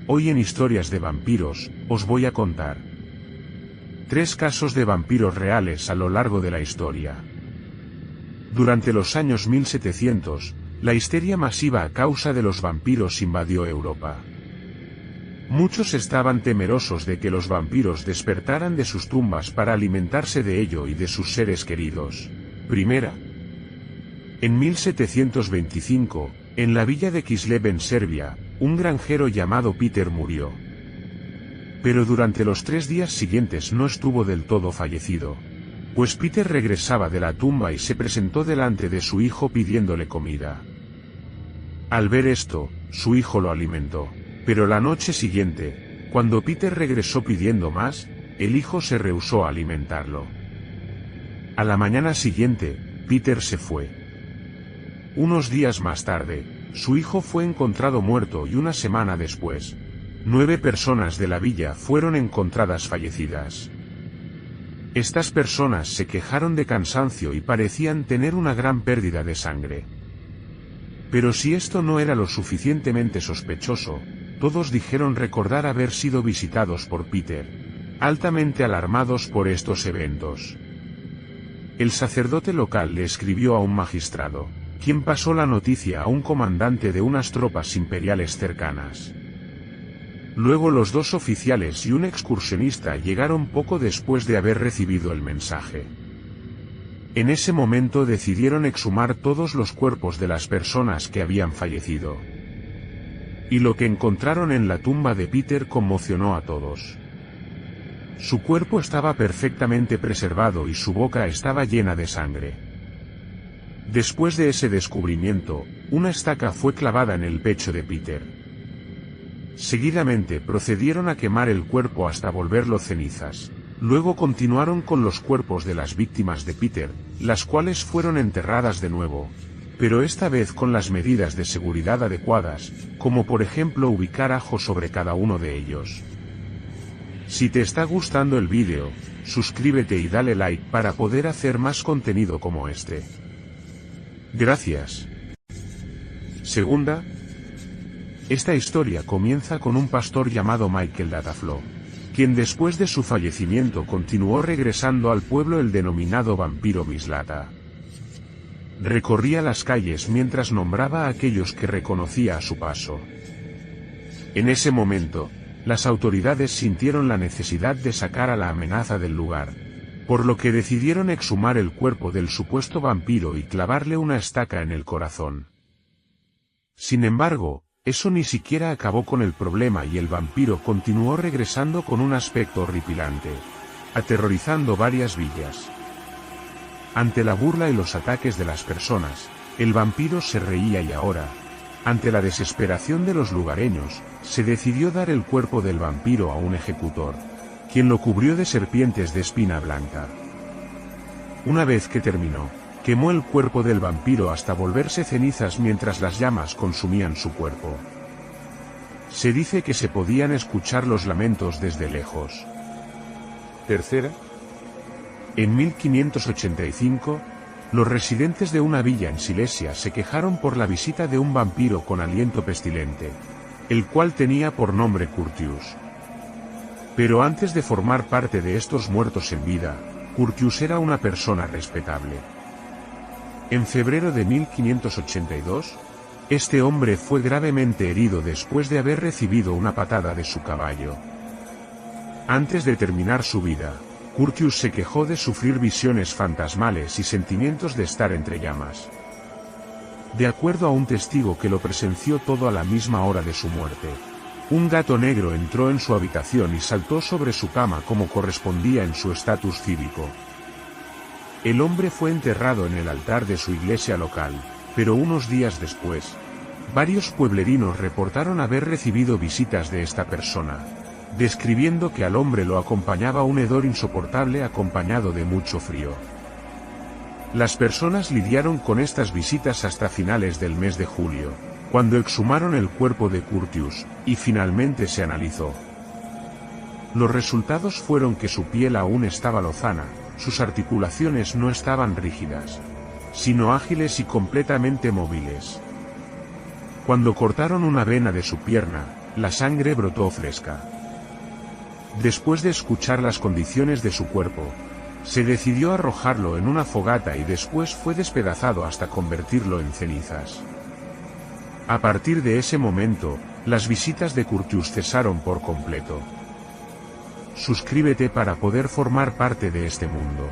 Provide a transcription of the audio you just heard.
Hoy en Historias de Vampiros, os voy a contar 3 casos de vampiros reales a lo largo de la historia. Durante los años 1700, la histeria masiva a causa de los vampiros invadió Europa. Muchos estaban temerosos de que los vampiros despertaran de sus tumbas para alimentarse de ello y de sus seres queridos. Primera. En 1725, en la villa de Kislev en Serbia, un granjero llamado Peter murió. Pero durante los 3 días siguientes no estuvo del todo fallecido, pues Peter regresaba de la tumba y se presentó delante de su hijo pidiéndole comida. Al ver esto, su hijo lo alimentó. Pero la noche siguiente, cuando Peter regresó pidiendo más, el hijo se rehusó a alimentarlo. A la mañana siguiente, Peter se fue. Unos días más tarde, su hijo fue encontrado muerto y una semana después, 9 personas de la villa fueron encontradas fallecidas. Estas personas se quejaron de cansancio y parecían tener una gran pérdida de sangre. Pero si esto no era lo suficientemente sospechoso, todos dijeron recordar haber sido visitados por Peter, altamente alarmados por estos eventos. El sacerdote local le escribió a un magistrado, quien pasó la noticia a un comandante de unas tropas imperiales cercanas. Luego los 2 oficiales y un excursionista llegaron poco después de haber recibido el mensaje. En ese momento decidieron exhumar todos los cuerpos de las personas que habían fallecido. Y lo que encontraron en la tumba de Peter conmocionó a todos. Su cuerpo estaba perfectamente preservado y su boca estaba llena de sangre. Después de ese descubrimiento, una estaca fue clavada en el pecho de Peter. Seguidamente procedieron a quemar el cuerpo hasta volverlo cenizas. Luego continuaron con los cuerpos de las víctimas de Peter, las cuales fueron enterradas de nuevo, pero esta vez con las medidas de seguridad adecuadas, como por ejemplo ubicar ajo sobre cada uno de ellos. Si te está gustando el vídeo, suscríbete y dale like para poder hacer más contenido como este. Gracias. Segunda. Esta historia comienza con un pastor llamado Michael Dataflo, quien después de su fallecimiento continuó regresando al pueblo el denominado vampiro Mislata. Recorría las calles mientras nombraba a aquellos que reconocía a su paso. En ese momento, las autoridades sintieron la necesidad de sacar a la amenaza del lugar, por lo que decidieron exhumar el cuerpo del supuesto vampiro y clavarle una estaca en el corazón. Sin embargo, eso ni siquiera acabó con el problema y el vampiro continuó regresando con un aspecto horripilante, aterrorizando varias villas. Ante la burla y los ataques de las personas, el vampiro se reía y ahora, ante la desesperación de los lugareños, se decidió dar el cuerpo del vampiro a un ejecutor, quien lo cubrió de serpientes de espina blanca. Una vez que terminó, quemó el cuerpo del vampiro hasta volverse cenizas mientras las llamas consumían su cuerpo. Se dice que se podían escuchar los lamentos desde lejos. Tercera. En 1585, los residentes de una villa en Silesia se quejaron por la visita de un vampiro con aliento pestilente, el cual tenía por nombre Curtius. Pero antes de formar parte de estos muertos en vida, Curtius era una persona respetable. En febrero de 1582, este hombre fue gravemente herido después de haber recibido una patada de su caballo. Antes de terminar su vida, Curtius se quejó de sufrir visiones fantasmales y sentimientos de estar entre llamas. De acuerdo a un testigo que lo presenció todo a la misma hora de su muerte, un gato negro entró en su habitación y saltó sobre su cama como correspondía en su estatus cívico. El hombre fue enterrado en el altar de su iglesia local, pero unos días después, varios pueblerinos reportaron haber recibido visitas de esta persona, describiendo que al hombre lo acompañaba un hedor insoportable acompañado de mucho frío. Las personas lidiaron con estas visitas hasta finales del mes de julio, cuando exhumaron el cuerpo de Curtius, y finalmente se analizó. Los resultados fueron que su piel aún estaba lozana, sus articulaciones no estaban rígidas, sino ágiles y completamente móviles. Cuando cortaron una vena de su pierna, la sangre brotó fresca. Después de escuchar las condiciones de su cuerpo, se decidió arrojarlo en una fogata y después fue despedazado hasta convertirlo en cenizas. A partir de ese momento, las visitas de Curtius cesaron por completo. Suscríbete para poder formar parte de este mundo.